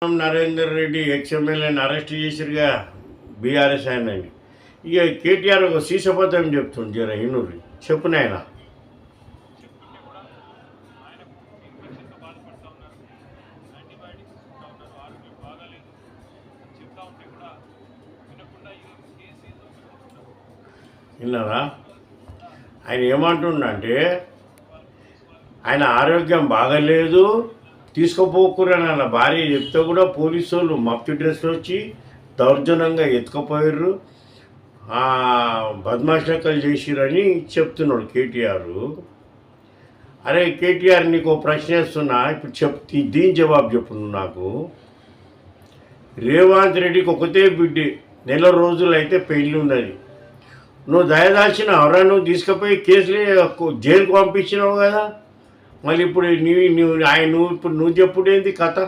Narender Reddy ఎక్స్ఎమ్మెల్యేని arrest చేసిరుగా BRS ఆయనని. ఇక కేటీఆర్ ఒక శీసపథం చెప్తుంది జర ఇన్నూరి చెప్పు నాయన. విన్నారా ఆయన ఏమంటుండంటే ఆయన ఆరోగ్యం బాగలేదు తీసుకుపోకురని అన్న భార్య చెప్తే కూడా పోలీసు వాళ్ళు మఫ్తి డ్రెస్లో వచ్చి దౌర్జన్యంగా ఎత్తుకుపోయారు, బద్మాష్ లెక్కలు చేసిరని చెప్తున్నాడు కేటీఆర్. అరే కేటీఆర్ నీకు ప్రశ్న వేస్తున్నా, ఇప్పుడు దీని జవాబు చెప్పు నువ్వు నాకు. రేవంత్ రెడ్డికి ఒకతే బిడ్డ, నెల రోజులు అయితే పెళ్ళి ఉన్నది. నువ్వు దయదాల్చిన ఎవరా నువ్వు తీసుకుపోయి కేసులు జైలుకు పంపించినావు కదా, మళ్ళీ ఇప్పుడు నువ్వు ఇప్పుడు నువ్వు చెప్పుడేంది కథ?